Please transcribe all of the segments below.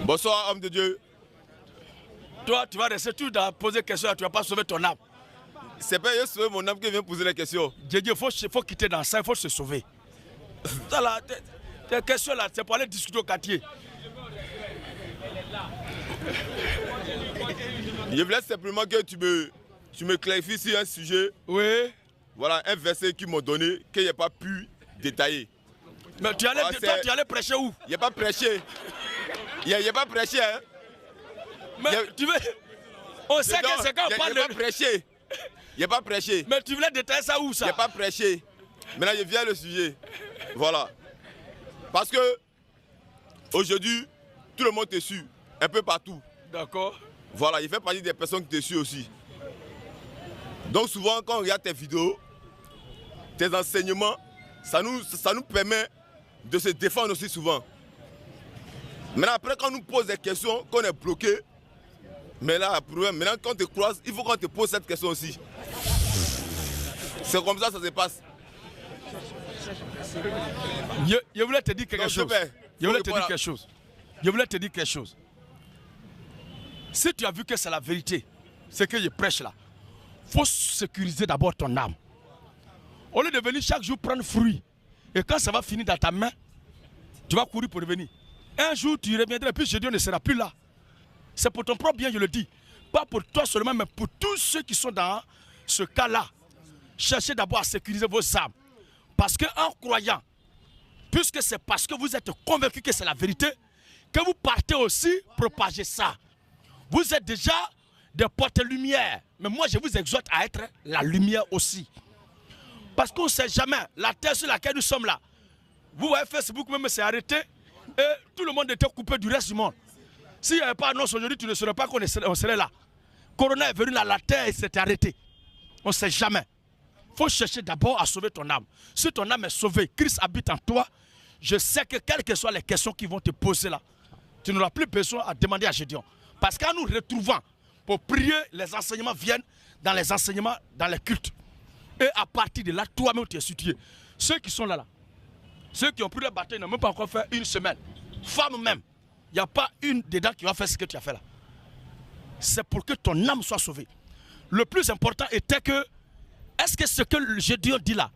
Bonsoir, homme de Dieu. Toi, tu vas rester tout à poser des questions, tu ne vas pas sauver ton âme. C'est pas sauver mon âme qui vient poser les questions. Dieu, il faut quitter dans ça, il faut se sauver. Ça là, tes questions là, c'est pour aller discuter au quartier. Je voulais simplement que tu me clarifies sur un sujet. Oui. Voilà, un verset qu'ils m'ont donné, que je n'ai pas pu détailler. Mais tu allais, toi, tu allais prêcher où? Il n'y a pas prêché. Il n'y a pas prêché, hein. Mais tu veux... On sait que c'est quand on parle de... Il n'y a pas prêché. Il n'y a pas prêché. Mais tu voulais détailler ça où, ça? Il n'y a pas prêché. Maintenant, je viens le sujet. Voilà. Parce que, aujourd'hui, tout le monde te suit. Un peu partout. D'accord. Voilà, il fait partie des personnes qui te suivent aussi. Donc souvent, quand on regarde tes vidéos, tes enseignements, ça nous permet de se défendre aussi souvent. Maintenant, après, quand on nous pose des questions, qu'on est bloqué, mais là, le problème, maintenant, quand on te croise, il faut qu'on te pose cette question aussi. C'est comme ça que ça se passe. Je voulais te dire quelque chose. Je voulais te dire quelque chose. Si tu as vu que c'est la vérité, ce que je prêche là, il faut sécuriser d'abord ton âme. Au lieu de venir chaque jour prendre fruit, et quand ça va finir dans ta main, tu vas courir pour revenir. Un jour, tu reviendras et puis Dieu ne sera plus là. C'est pour ton propre bien, je le dis. Pas pour toi seulement, mais pour tous ceux qui sont dans ce cas-là. Cherchez d'abord à sécuriser vos âmes. Parce qu'en croyant, puisque c'est parce que vous êtes convaincu que c'est la vérité, que vous partez aussi propager ça. Vous êtes déjà des porte-lumière. Mais moi, je vous exhorte à être la lumière aussi. Parce qu'on ne sait jamais, la terre sur laquelle nous sommes là. Vous voyez, Facebook même s'est arrêté et tout le monde était coupé du reste du monde. S'il n'y avait pas d'annonce aujourd'hui, tu ne saurais pas qu'on serait là. Corona est venu là, la terre s'est arrêtée. On ne sait jamais. Il faut chercher d'abord à sauver ton âme. Si ton âme est sauvée, Christ habite en toi, je sais que quelles que soient les questions qui vont te poser là, tu n'auras plus besoin à demander à Gédéon. Parce qu'en nous retrouvant pour prier, les enseignements viennent dans les enseignements, dans les cultes. Et à partir de là, toi-même tu es situé. Ceux qui sont là, ceux qui ont pris le baptême n'ont même pas encore fait une semaine. Femmes même, il n'y a pas une dedans qui va faire ce que tu as fait là. C'est pour que ton âme soit sauvée. Le plus important était que, est-ce que ce que Gédéon dit là,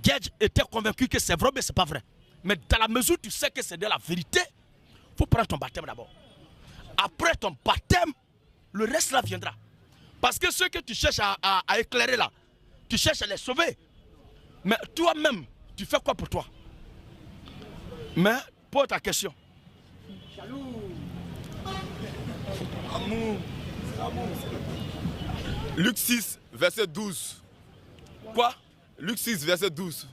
Gedj était convaincu que c'est vrai, mais ce n'est pas vrai. Mais dans la mesure où tu sais que c'est de la vérité, il faut prendre ton baptême d'abord. Après ton baptême, le reste là viendra. Parce que ceux que tu cherches à éclairer là, tu cherches à les sauver. Mais toi-même, tu fais quoi pour toi? Mais, pose ta question. Luc 6, verset 12. Quoi? Luc 6, verset 12.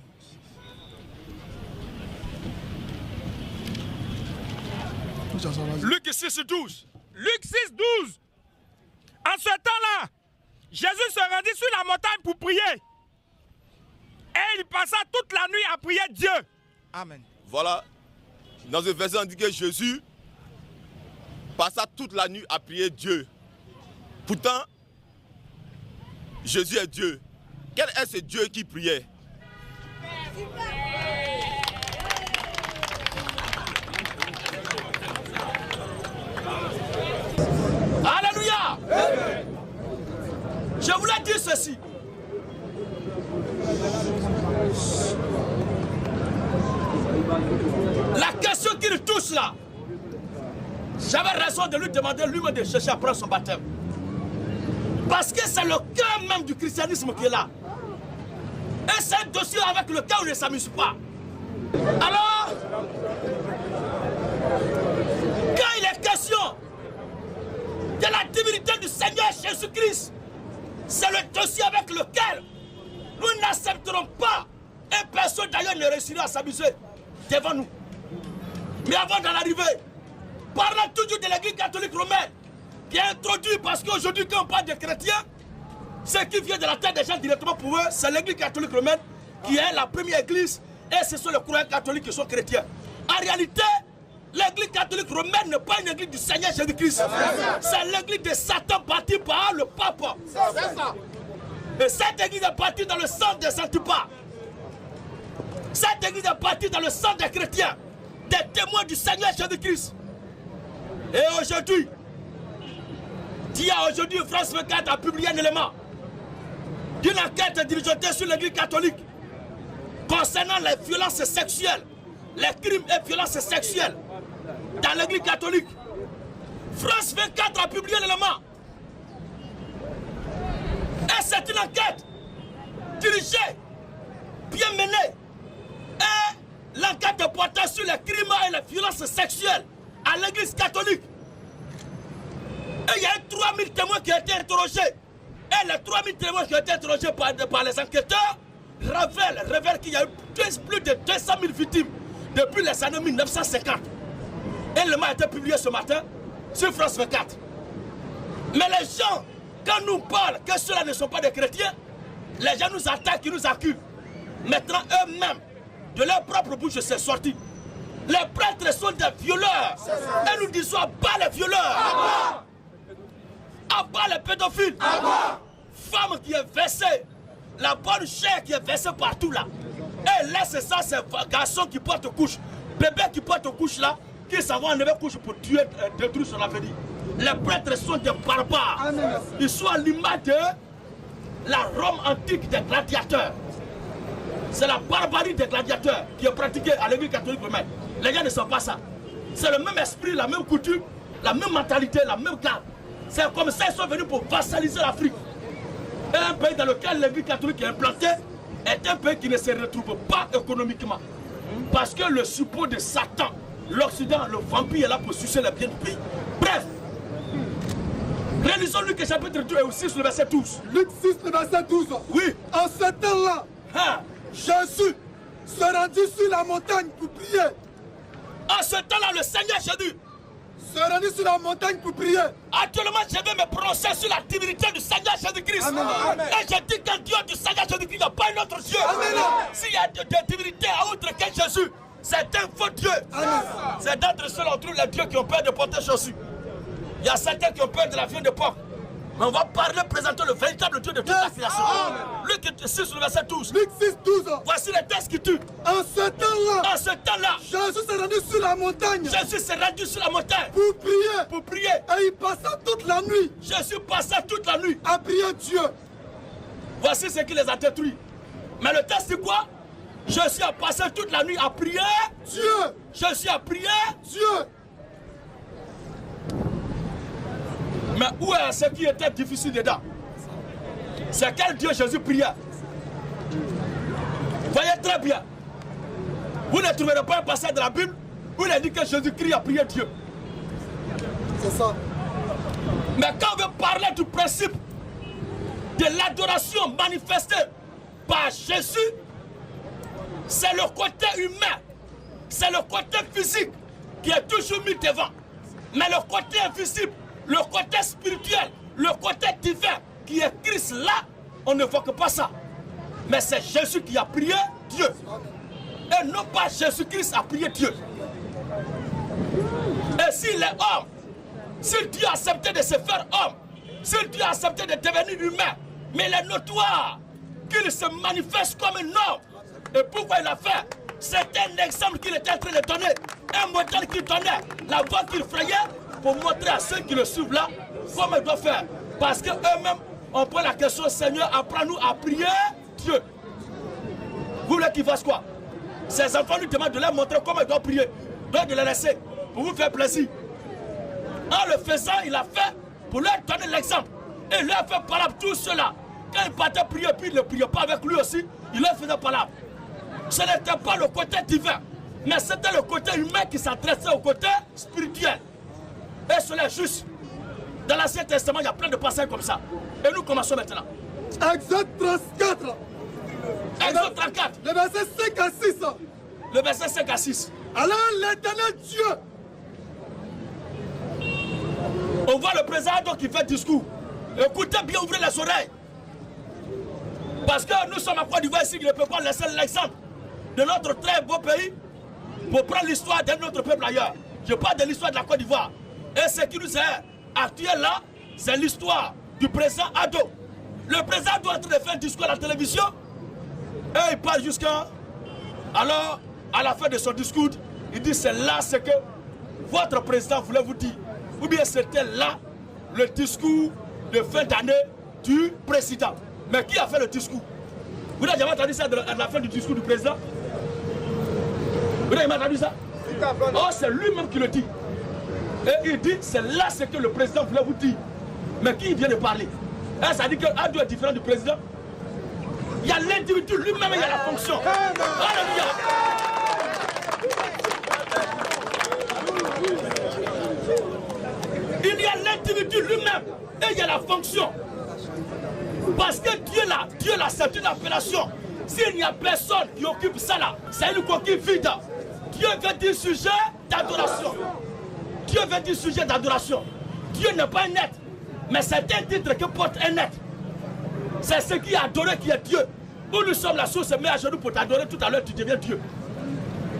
Luc 6, 12. Luc 6, 12. En ce temps-là, Jésus se rendit sur la montagne pour prier. Et il passa toute la nuit à prier Dieu. Amen. Voilà. Dans ce verset, on dit que Jésus passa toute la nuit à prier Dieu. Pourtant, Jésus est Dieu. Quel est ce Dieu qui priait? Alléluia! Je voulais dire ceci. La question qui nous touche là, j'avais raison de lui demander lui-même de chercher à prendre son baptême. Parce que c'est le cœur même du christianisme qui est là. Et c'est un dossier avec lequel on ne s'amuse pas. Alors, quand il est question de la divinité du Seigneur Jésus-Christ, c'est le dossier avec lequel nous n'accepterons pas. Et personne d'ailleurs ne réussira à s'amuser devant nous. Mais avant d'en arriver, parlons toujours de l'église catholique romaine, qui est introduite parce qu'aujourd'hui, quand on parle des chrétiens, ce qui vient de la tête des gens directement pour eux, c'est l'église catholique romaine qui est la première église, et ce sont les croyants catholiques qui sont chrétiens. En réalité, l'église catholique romaine n'est pas une église du Seigneur Jésus-Christ. C'est l'église de Satan bâtie par le pape. Et cette église est bâtie dans le sang des Antipas. Cette église est bâtie dans le sang des chrétiens, des témoins du Seigneur Jésus-Christ. aujourd'hui, France 24 a publié un élément d'une enquête dirigée sur l'église catholique concernant les violences sexuelles, les crimes et violences sexuelles dans l'église catholique. France 24 a publié l'élément. Et c'est une enquête dirigée, bien menée. Et l'enquête portait sur les crimes et les violences sexuelles à l'église catholique. Et il y a eu 3000 témoins qui ont été interrogés. Et les 3000 témoins qui ont été interrogés par les enquêteurs révèlent qu'il y a eu plus de 200 000 victimes depuis les années 1950. Et l'élément a été publié ce matin sur France 24. Mais les gens, quand nous parlent que ceux-là ne sont pas des chrétiens, les gens nous attaquent, ils nous accusent. Maintenant, eux-mêmes, de leur propre bouche, c'est sorti. Les prêtres sont des violeurs. Et nous disons, à bas les violeurs. À bas les pédophiles. Femme qui est versée, la bonne chair qui est versée partout là. Et laisse ça, ces garçons qui portent couche, bébés qui portent couche là, qui s'en vont enlever couche pour tuer, détruire son avenir. Les prêtres sont des barbares. Ils sont à l'image de la Rome antique des gladiateurs. C'est la barbarie des gladiateurs qui est pratiquée à l'église catholique romaine. Les gens ne savent pas ça. C'est le même esprit, la même coutume, la même mentalité, la même garde. C'est comme ça qu'ils sont venus pour vassaliser l'Afrique. Et un pays dans lequel l'église catholique est implantée est un pays qui ne se retrouve pas économiquement. Parce que le suppôt de Satan, l'Occident, le vampire est là pour sucer les biens du pays. Bref, relisons Luc chapitre 2 et 6, le verset 12. Luc 6, le verset 12. Oui. En ce temps-là, Jésus se rendit sur la montagne pour prier. En ce temps-là, le Seigneur Jésus se rendit sur la montagne pour prier. Actuellement, je vais me prononcer sur la divinité du Seigneur Jésus-Christ. Et je dis qu'un Dieu du Seigneur Jésus-Christ, il n'y a pas un autre Dieu. S'il y a des divinités à autre que Jésus, c'est un faux Dieu. C'est d'entre ceux on trouve les dieux qui ont peur de porter chaussures. Il y a certains qui ont peur de la viande de porc. Mais on va parler, présenter le véritable Dieu de toute la création. Luc 6, le verset 12. Luc 6, 12. Voici les textes qui tuent. En ce temps-là, Jésus s'est rendu sur la montagne. Jésus s'est rendu sur la montagne. Pour prier. Pour prier. Et il passa toute la nuit. Jésus passa toute la nuit. À prier Dieu. Voici ce qui les a détruits. Mais le texte c'est quoi? Jésus a passé toute la nuit à prier Dieu. Jésus a prié Dieu. Mais où est ce qui était difficile dedans? C'est quel Dieu Jésus priait? Voyez très bien. Vous ne trouverez pas un passage de la Bible où il a dit que Jésus-Christ a prié Dieu. C'est ça. Mais quand on veut parler du principe de l'adoration manifestée par Jésus, c'est le côté humain, c'est le côté physique qui est toujours mis devant. Mais le côté invisible, le côté spirituel, le côté divin qui est Christ là, on ne voit que pas ça. Mais c'est Jésus qui a prié Dieu. Et non pas Jésus-Christ a prié Dieu. Et s'il est homme, si Dieu a accepté de se faire homme, si Dieu a accepté de devenir humain, mais il est notoire qu'il se manifeste comme un homme. Et pourquoi il a fait? C'était un exemple qu'il était en train de donner, un modèle qu'il donnait, la voie qu'il frayait pour montrer à ceux qui le suivent là comment ils doivent faire. Parce qu'eux-mêmes, on prend la question, Seigneur, apprends-nous à prier Dieu. Vous voulez qu'ils fassent quoi? Ces enfants lui demandent de leur montrer comment ils doivent prier, donc de les laisser pour vous faire plaisir. En le faisant, il a fait pour leur donner l'exemple. Et il leur fait parler tout cela. Quand il partait prier, puis il ne priait pas avec lui aussi, il leur faisait parler. Ce n'était pas le côté divin, mais c'était le côté humain qui s'adressait au côté spirituel. Et cela est juste. Dans l'Ancien Testament, il y a plein de passages comme ça. Et nous commençons maintenant. Exode 34. Exode 34. Le verset 5 à 6. Le verset 5 à 6. Alors l'Éternel Dieu. On voit le président donc qui fait discours. Écoutez bien, ouvrez les oreilles. Parce que nous sommes à Côte d'Ivoire ici, qui ne peut pas laisser l'exemple de notre très beau pays pour prendre l'histoire d'un autre peuple ailleurs. Je parle de l'histoire de la Côte d'Ivoire. Et ce qui nous est actuel là, c'est l'histoire du président Ado. Le président doit être en train de faire un discours à la télévision et il parle jusqu'à... Alors, à la fin de son discours, il dit c'est là ce que votre président voulait vous dire. ou bien c'était là le discours de fin d'année du président. Mais qui a fait le discours? Vous n'avez jamais entendu ça à la fin du discours du président? Vous n'avez jamais entendu ça? Oh, c'est lui-même qui le dit. Et il dit, c'est là ce que le président voulait vous dire. Mais qui vient de parler? Ça dit qu'un Dieu est différent du président. Il y a l'individu lui-même et il y a la fonction. Alléluia. Il y a l'individu lui-même et il y a la fonction. Parce que Dieu là, c'est une appellation. S'il n'y a personne qui occupe ça là, c'est une coquille vide. Dieu veut dire sujet d'adoration. Dieu veut dire sujet d'adoration. Dieu n'est pas un être, mais c'est un titre que porte un être. C'est ce qui est adoré qui est Dieu. Où nous sommes, la source se met à genoux pour t'adorer, tout à l'heure tu deviens Dieu.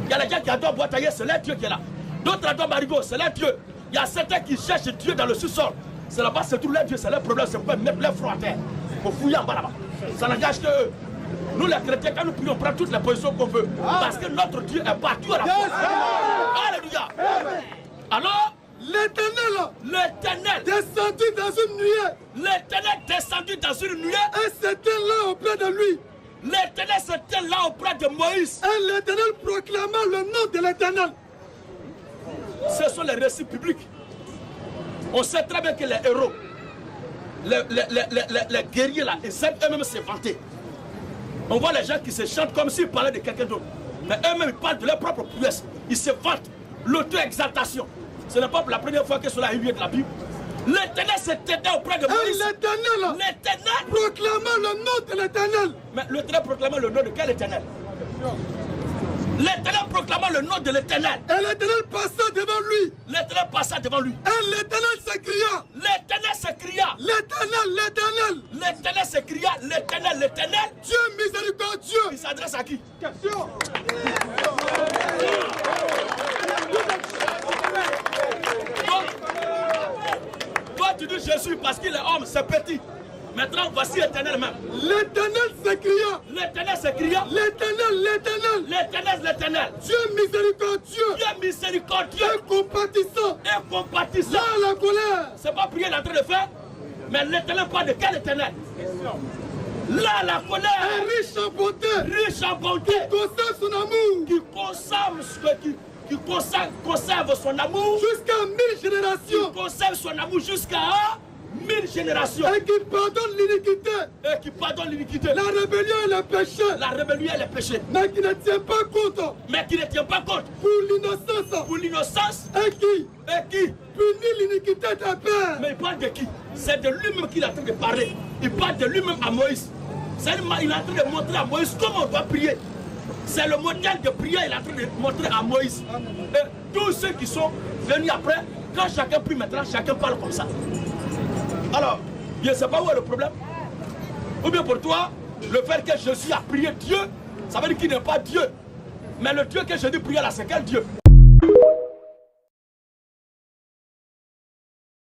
Il y a les gens qui adorent Boitaillé, c'est là Dieu qui est là. D'autres adorent Marigot, c'est là Dieu. Il y a certains qui cherchent Dieu dans le sous-sol. C'est là-bas, c'est tout là Dieu, c'est leur problème, c'est pour mettre leur front à terre. Pour fouiller en bas là-bas. Ça n'engage que eux. Nous les chrétiens, quand nous prions, on prend toutes les positions qu'on veut. Parce que notre Dieu est partout à la fois. Alléluia. Alors, l'Éternel descendu dans une nuée. L'Éternel descendu dans une nuée. Et c'était là auprès de lui. L'Éternel c'était là auprès de Moïse. Et l'Éternel proclama le nom de l'Éternel. Ce sont les récits publics. On sait très bien que les héros, les guerriers là, ils aiment eux-mêmes se vanter. On voit les gens qui se chantent comme s'ils parlaient de quelqu'un d'autre. Mais eux-mêmes ils parlent de leur propre prouesse. Ils se vantent. L'auto-exaltation. Ce n'est pas pour la première fois que cela a eu lieu de la Bible. L'Éternel s'était auprès de Moïse. L'Éternel proclama le nom de l'Éternel. Mais l'Éternel proclama le nom de quel Éternel? L'Éternel proclama le nom de l'Éternel. Et l'Éternel passa devant lui. L'Éternel passa devant lui. Et l'Éternel s'écria. L'Éternel s'écria. L'Éternel. L'Éternel s'écria. L'Éternel. Dieu miséricordieux. Il s'adresse à qui? Question. Toi tu dis Jésus parce qu'il est homme, c'est petit. Maintenant voici l'Éternel même. L'Éternel s'écria. L'Éternel s'écria. L'Éternel. Dieu miséricordieux. Dieu miséricordieux. Et compatissant. Là la colère. C'est pas prier d'entrer de faire. Mais l'Éternel parle de quel Éternel? Là la colère. Et riche en bonté. Qui conserve son amour. Qui conserve son amour jusqu'à 1000 générations. Qui conserve son amour jusqu'à 1000 générations. Et qui pardonne l'iniquité. La rébellion et le péché. Mais qui ne tient pas compte. Pour l'innocence. Et qui punit l'iniquité de père. Mais il parle de qui? C'est de lui-même qu'il est en train de parler. Il parle de lui-même à Moïse. Il est en train de montrer à Moïse comment on doit prier. C'est le modèle de prière qu'il est en train de montrer à Moïse. Et tous ceux qui sont venus après, quand chacun prie maintenant, chacun parle comme ça. Alors, je ne sais pas où est le problème. Ou bien pour toi, le fait que Jésus a prié Dieu, ça veut dire qu'il n'est pas Dieu. Mais le Dieu que Jésus priait là, c'est quel Dieu?